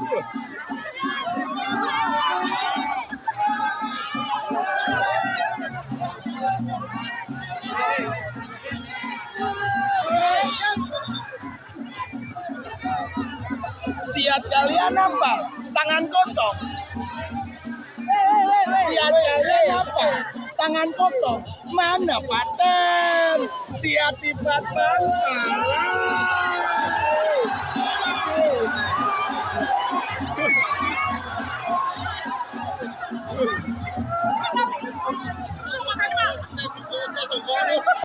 Siat kalian apa? Tangan kosong. Siat kalian apa? Tangan kosong. Mana paten? Siat tipat pantai.